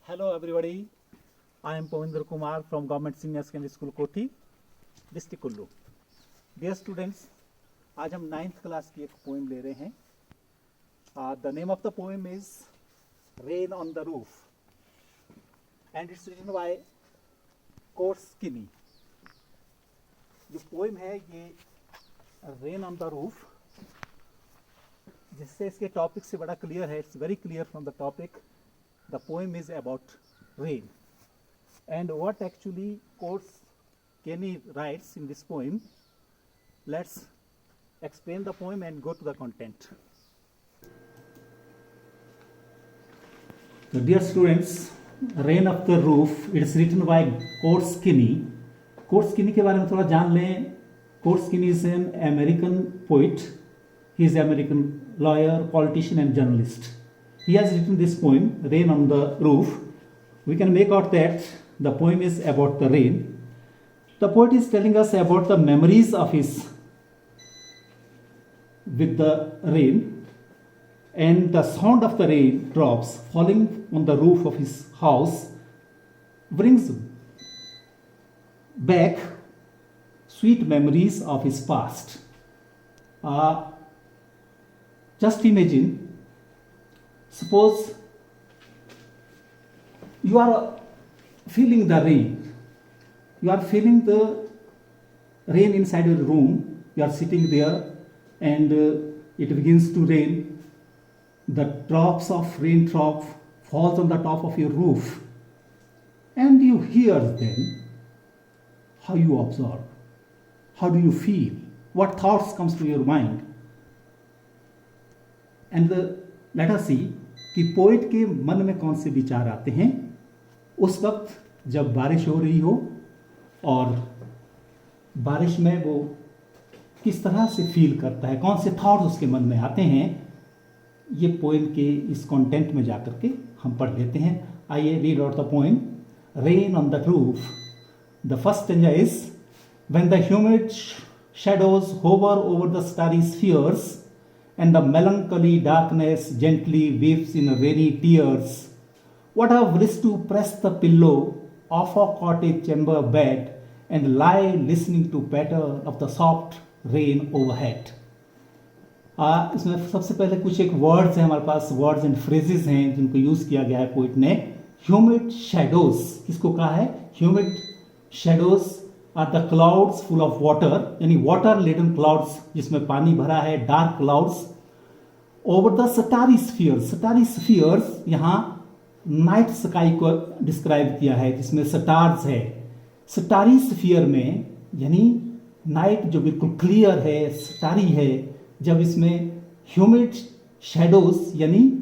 Hello everybody, I am Pavindra Kumar from Government Senior Secondary School कोठी, district Kullu. Dear students, आज हम 9th class की एक poem ले रहे हैं। The name of the poem is rain on the roof and it's written by कोर्स्किनी। जो पोएम है ये रेन ऑन द रूफ, जिससे इसके टॉपिक से बड़ा क्लियर है, it's very clear from the topic. The poem is about rain, and what actually Korskenny writes in this poem. Let's explain the poem and go to the content. So dear students, Rain of the Roof, it is written by Korskenny. Korskenny के बारे में थोड़ा जान लें। Korskenny is an American poet. He is an American lawyer, politician and journalist. He has written this poem, Rain on the Roof. We can make out that the poem is about the rain. The poet is telling us about the memories of his with the rain, and the sound of the rain drops falling on the roof of his house brings back sweet memories of his past. Just imagine, suppose you are feeling the rain. You are feeling the rain inside your room. You are sitting there and it begins to rain. The drops of raindrop falls on the top of your roof and you hear them. How you observe? How do you feel? What thoughts comes to your mind? And let us see कि poet के मन में कौन से विचार आते हैं उस वक्त जब बारिश हो रही हो, और बारिश में वो किस तरह से फील करता है, कौन से थॉट्स उसके मन में आते हैं। ये पोएम के इस कंटेंट में जाकर के हम पढ़ लेते हैं। आइए read out the poem rain on the roof. The first stanza is when the humid shadows hover over the starry spheres and the melancholy darkness gently weeps in rainy tears. What a bliss to press the pillow of a cottage chamber bed and lie listening to patter of the soft rain overhead. इसमें सबसे पहले कुछ एक words हैं, हमारे पास words and phrases हैं जिनको use किया गया है पोइट ने। ह्यूमिड शैडोज, किसको कहा है? Humid shadows are the clouds full of water, यानी वाटर लेडन क्लाउड्स जिसमें पानी भरा है, dark clouds over the starry spheres. Starry spheres यहाँ नाइट स्काई को डिस्क्राइब किया है जिसमें स्टार्स है। स्टारी स्फीयर में यानी नाइट जो बिल्कुल क्लियर है, स्टारी है, जब इसमें ह्यूमिड शैडोज यानी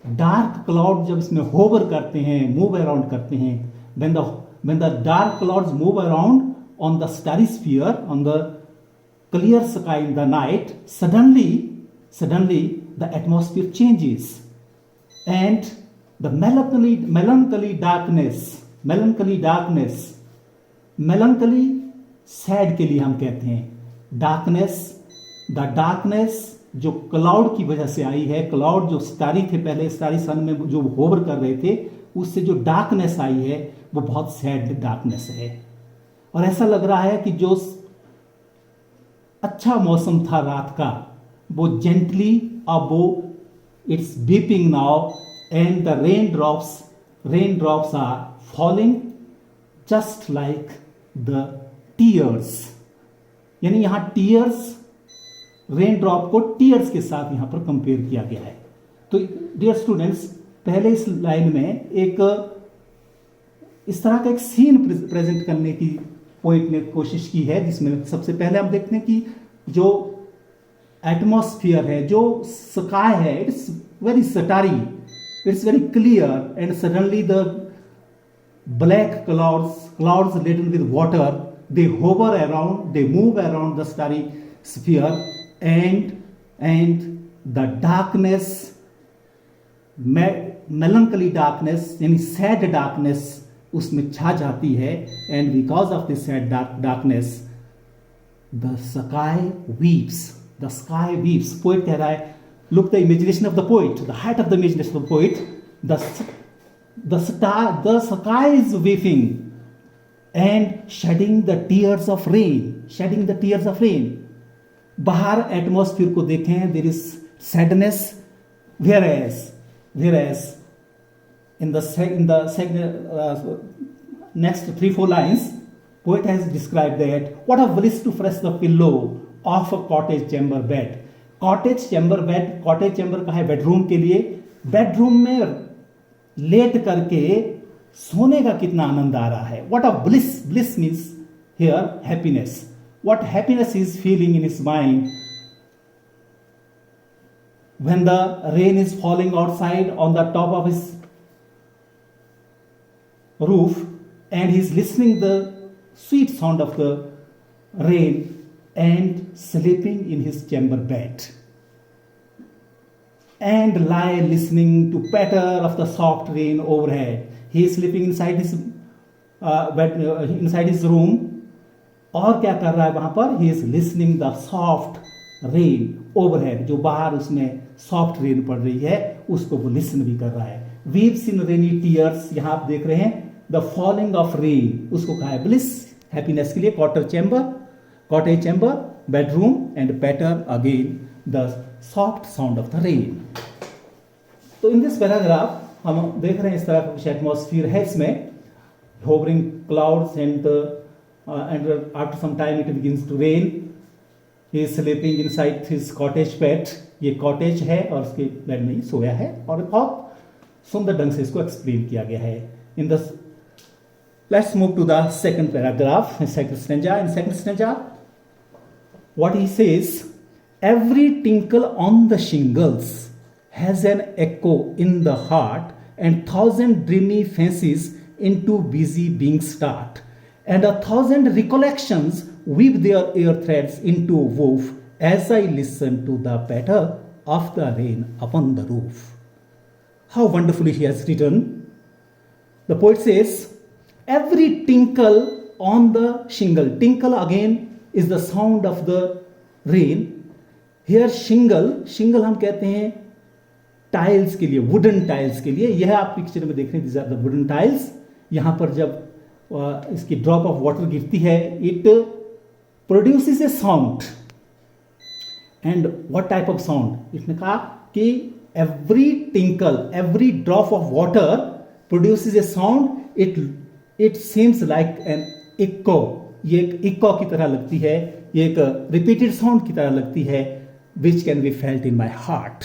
डार्क क्लाउड जब इसमें होवर करते हैं, मूव अराउंड करते हैं, when the dark clouds move around on the starry sphere, on the clear sky in the night, suddenly the atmosphere changes and the melancholy sad के लिए हम कहते हैं the darkness जो क्लाउड की वजह से आई है। क्लाउड जो स्टारी थे, पहले स्टारी सन में जो होवर कर रहे थे, उससे जो डार्कनेस आई है वो बहुत सैड डार्कनेस है। और ऐसा लग रहा है कि जो अच्छा मौसम था रात का वो जेंटली अब वो it's weeping now and the rain drops are falling just like the tears. यानी यहां टीयर्स, रेन ड्रॉप को टीयर्स के साथ यहां पर कंपेयर किया गया है। तो डियर स्टूडेंट्स, पहले इस लाइन में एक इस तरह का एक सीन प्रेजेंट करने की पोइट ने कोशिश की है, जिसमें सबसे पहले हम देखते हैं कि जो एटमॉस्फियर है, जो स्काई है, it's very starry, it's very clear and suddenly the black clouds laden with water, they hover around, they move around the starry sphere and the darkness, melancholy darkness यानी sad darkness उसमें छा जाती है। And because of this sad darkness the sky weeps. Poet कह रहा है, look the imagination of the poet, the height of the imagination of the poet, The sky is weeping and shedding the tears of rain, shedding the tears of rain. बाहर atmosphere को देखें, there is sadness, whereas in the next 3-4 lines, poet has described that what a bliss to fresh the pillow of a cottage chamber bed. Cottage chamber bed, cottage chamber का है bedroom के लिए, bedroom में late करके सोने का कितना आनंद आ रहा है. What a bliss, bliss means here happiness. What happiness is feeling in his mind when the rain is falling outside on the top of his roof and he is listening the sweet sound of the rain and sleeping in his chamber bed and lie listening to patter of the soft rain overhead. He is sleeping inside his bed, inside his room. और क्या कर रहा है वहां पर? He is listening the soft rain overhead. जो बाहर उसमें सॉफ्ट रेन पड़ रही है उसको वो लिसन भी कर रहा है. वीव्स इन रेनी टीयर्स, यहां आप देख रहे हैं द फॉलिंग ऑफ रेन, उसको कहा है ब्लिस, हैप्पीनेस के लिए. Cottage chamber, bedroom and patter again the soft sound of the rain. तो इन दिस पैराग्राफ हम देख रहे हैं इस तरह का कुछ एटमॉस्फियर है इसमें. Hovering clouds and after some time it begins to rain. He is sleeping inside his cottage bed. ये कॉटेज है और उसके बेड में ही सोया है और बहुत सुंदर ढंग से इसको एक्सप्लेन किया गया है. In the let's move to the second paragraph, second stanza. In second stanza what he says, every tinkle on the shingles has an echo in the heart and 1,000 dreamy fancies into busy beings start, and 1,000 recollections weave their ear threads into woof as I listen to the patter of the rain upon the roof. How wonderfully he has written. The poet says, every tinkle on the shingle. Tinkle again is the sound of the rain. Here shingle हम कहते हैं tiles के लिए, wooden tiles के लिए. यह आप picture में देख रहे हैं, these are the wooden tiles. यहाँ पर जब इसकी ड्रॉप ऑफ वाटर गिरती है, it produces a sound. And what type of sound? इसने कहा कि every tinkle, every drop of water produces a sound. It seems like an echo. ये एक इको की तरह लगती है, ये एक रिपीटेड साउंड की तरह लगती है, which can be felt in my heart.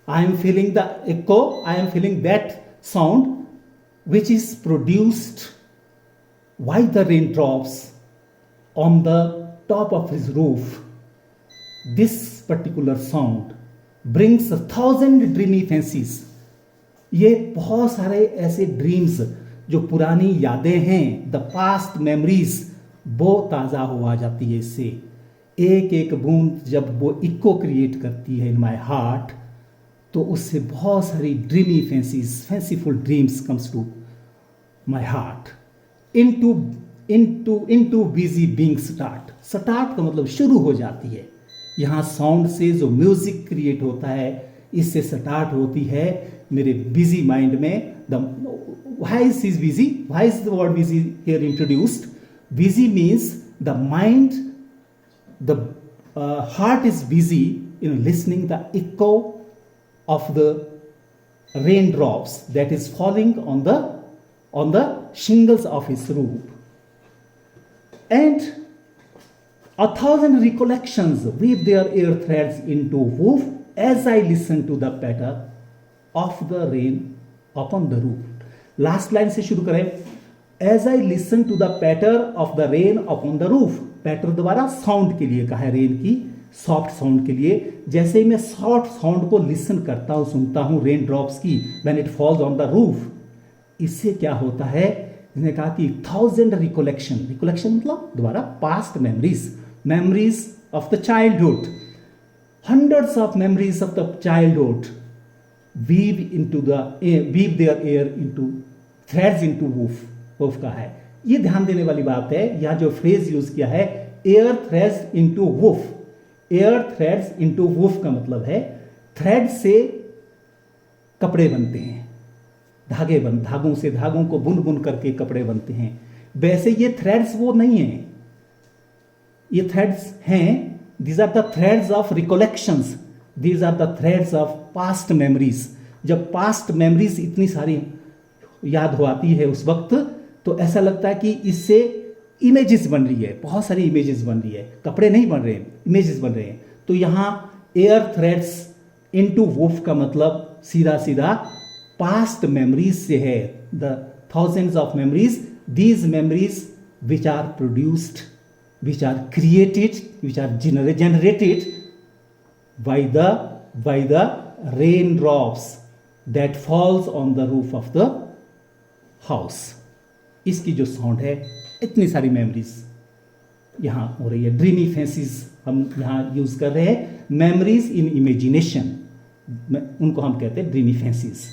I am feeling the echo, I am feeling that sound which is produced by the rain drops on the top of his roof. This particular sound brings 1,000 dreamy fancies. ये बहुत सारे ऐसे dreams जो पुरानी यादें हैं, the past memories, वो ताज़ा हो आ जाती है इससे. एक एक बूंद जब वो इको क्रिएट करती है इन माई हार्ट, तो उससे बहुत सारी dreamy fancies, fanciful dreams comes to my heart. Into busy being start. Start का मतलब शुरू हो जाती है. यहाँ साउंड से जो म्यूजिक क्रिएट होता है, इससे स्टार्ट होती है मेरे बिजी माइंड में. Why is busy? Why is the word busy here introduced? Busy means the mind, the heart is busy in listening the echo of the raindrops that is falling on the shingles of his roof. And 1,000 recollections weave their ear threads into woof as I listen to the patter of the rain upon the roof. Last line से शुरू करें. As I listen to the patter of the rain upon the roof. Patter द्वारा sound के लिए कहा है, rain की soft sound के लिए. जैसे ही मैं सॉफ्ट साउंड को लिसन करता हूं, सुनता हूं रेन ड्रॉप्स की, when it falls on the roof, इससे क्या होता है? इसने कहा कि 1,000 रिकोलेक्शन मतलब दोबारा past memories of the childhood, hundreds of memories of the childhood weave their ear into threads into woof का है. ये ध्यान देने वाली बात है, यहां जो फ्रेज यूज किया है air threads into woof. Air threads into woof का मतलब है थ्रेड से कपड़े बनते हैं. धागों को बुन बुन करके कपड़े बनते हैं। वैसे ये थ्रेड्स वो नहीं है, ये थ्रेड्स हैं, these are the threads of recollections, these are the threads of past memories. जब पास्ट मेमोरीज इतनी सारी याद हो आती है उस वक्त, तो ऐसा लगता है कि इससे इमेजेस बन रही है, बहुत सारी इमेजेस बन रही है, कपड़े नहीं बन रहे हैं, इमेजेस बन रहे हैं। तो यहाँ एयर थ्रेड्स इनटू वुफ का मतलब सीधा सीधा पास्ट मेमोरीज से है। The thousands of memories, these memories which are produced, which are created, which are generated by the raindrops that falls on the roof of the house। इसकी जो sound है, इतनी सारी मेमोरीज यहाँ हो रही है। ड्रीमी फैंसीज हम यहाँ यूज कर रहे हैं, मेमोरीज इन इमेजिनेशन, उनको हम कहते हैं ड्रीमी फैंसीज।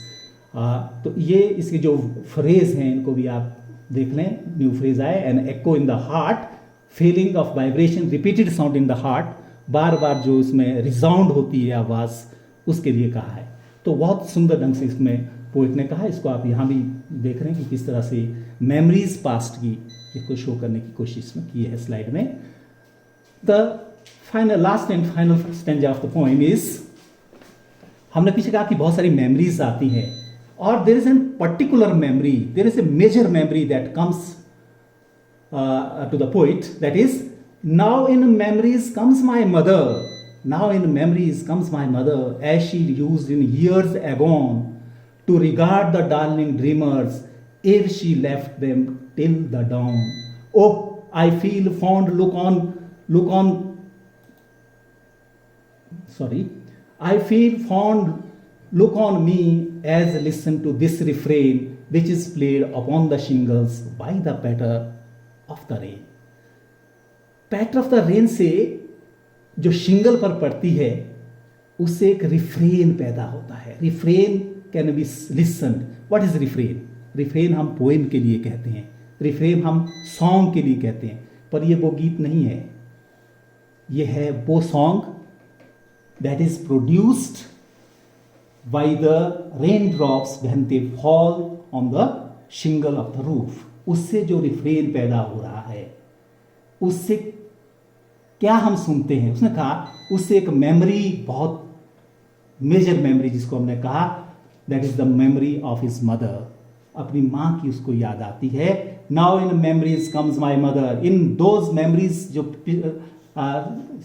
तो ये इसके जो फ्रेज हैं इनको भी आप देख लें। न्यू फ्रेज आए, an echo in the heart, feeling of vibration, repeated sound in the heart, बार बार जो इसमें रिसाउंड होती है आवाज़, उसके लिए कहा है। तो बहुत सुंदर ढंग से इसमें पोइट ने कहा। इसको आप यहाँ भी देख रहे हैं कि किस तरह से मेमोरीज पास्ट की इसको शो करने की कोशिश में की है स्लाइड में। The final, last and final stanza of the poem is, हमने पीछे कहा कि बहुत सारी मेमोरीज आती है, और there is an particular memory, there is a major memory that comes to the poet, that is, now in memories comes my mother, now in memories comes my mother, as she used in years agone to regard the darling dreamers ere she left them till the dawn. Oh, I feel fond I feel fond look on me as listen to this refrain which is played upon the shingles by the patter of the rain. Patter of the rain से जो शिंगल पर पड़ती है उससे एक refrain पैदा होता है। Refrain can be listen. What is refrain? Refrain हम पोएम के लिए कहते हैं, रिफ्रेन हम सॉन्ग के लिए कहते हैं, पर ये वो गीत नहीं है, ये है वो song that is produced by the rain drops when they fall on the shingle of the roof. उससे जो रिफ्रेन पैदा हो रहा है, उससे क्या हम सुनते हैं? उसने कहा उससे एक मेमोरी, बहुत मेजर मेमोरी जिसको हमने कहा, that is the memory of his mother. अपनी माँ की उसको याद आती है। Now in memories comes my mother. In those memories, जो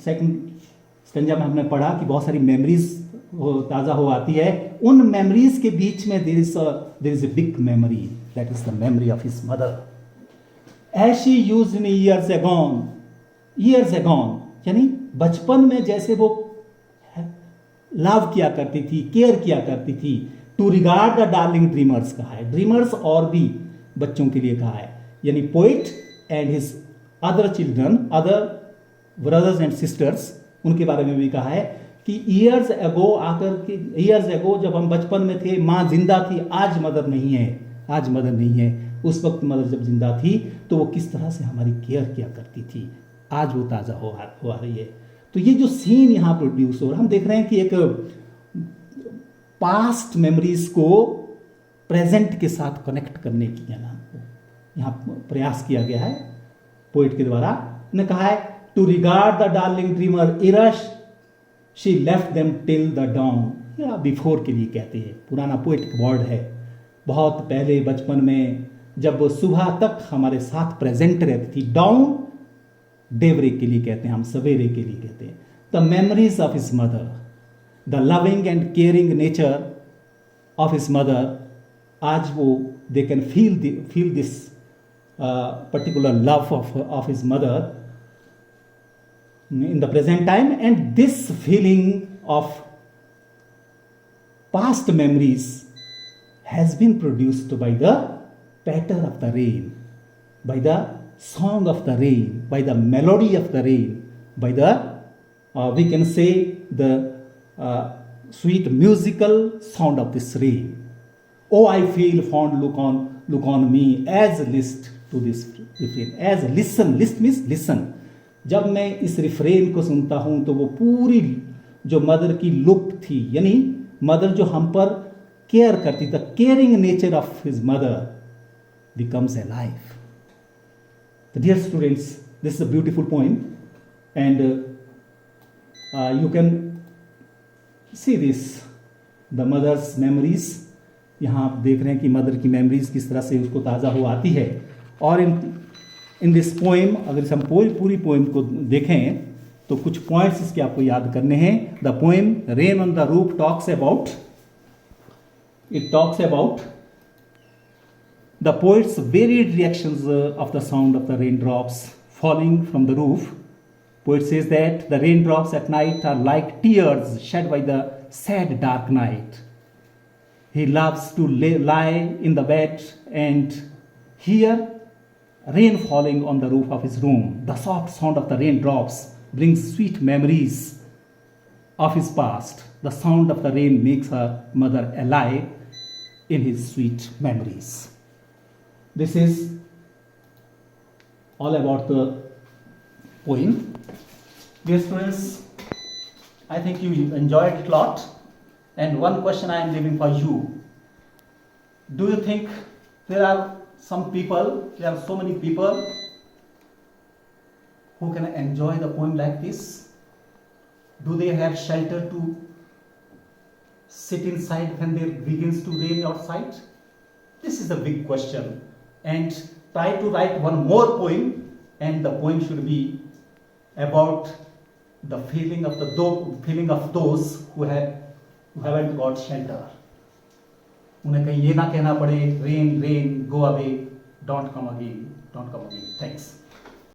सेकंड स्टेंजा में हमने पढ़ा कि बहुत सारी मेमोरीज ताज़ा हो आती है, उन मेमोरीज के बीच में there is a big memory, that is the memory of his mother as she used in years agone, यानी बचपन में जैसे वो लव किया करती थी, केयर किया करती थी। To regard the darling dreamers कहा है, ड्रीमर्स और भी बच्चों के लिए कहा है, यानी poet and his other children, other brothers and sisters, उनके बारे में भी कहा है कि ईयर्स एगो आकर के, ईयर्स एगो जब हम बचपन में थे माँ जिंदा थी, आज मदर नहीं है, आज मदर नहीं है। उस वक्त मदर जब जिंदा थी तो वो किस तरह से हमारी केयर किया करती थी, आज वो ताज़ा हो आ रही है। तो ये जो सीन यहाँ प्रोड्यूस हो रहा है, हम देख रहे हैं कि एक पास्ट मेमोरीज को प्रेजेंट के साथ कनेक्ट करने की यहाँ प्रयास किया गया है पोइट के द्वारा। ने कहा है to regard the darling dreamer इरश she left them till the dawn, या बिफोर के लिए कहते हैं, पुराना पोइटिक वर्ड है। बहुत पहले बचपन में जब वो सुबह तक हमारे साथ प्रेजेंट रहती थी। डाउन डेवरे के लिए कहते हैं, हम सवेरे के लिए कहते हैं। The memories of his mother, the loving and caring nature of his mother, आज वो they can feel this particular love of his mother in the present time, and this feeling of past memories has been produced by the patter of the rain, by the song of the rain, by the melody of the rain, by the we can say the sweet musical sound of this rain. Oh, I feel fond look on me as list to this refrain, as listen, list means listen. जब मैं इस refrain को सुनता हूँ तो वो पूरी जो मदर की लुक थी, यानी मदर जो हम पर केयर करती, the caring nature of his mother becomes alive. Dear students, this is a beautiful poem, and you can see this, the mother's memories. यहाँ आप देख रहे हैं कि मदर की मेमोरीज किस तरह से उसको ताज़ा हो आती है. और इन दिस पोएम, अगर हम पूरी पोएम को देखें तो कुछ पॉइंट्स इसके आपको याद करने हैं. The poem rain on the roof talks about the poet's varied reactions of the sound of the raindrops falling from the roof. Poet says that the raindrops at night are like tears shed by the sad dark night. He loves to lie in the bed and hear rain falling on the roof of his room. The soft sound of the raindrops brings sweet memories of his past. The sound of the rain makes her mother alive in his sweet memories. This is all about the poem. Dear students, I think you enjoyed it a lot. And one question I am leaving for you. Do you think there are so many people who can enjoy the poem like this? Do they have shelter to sit inside when it begins to rain outside? This is a big question. And try to write one more poem, and the poem should be about the feeling of those who haven't got shelter. उन्हें कहीं ये ना कहना पड़े, rain, go away, don't come again. Thanks.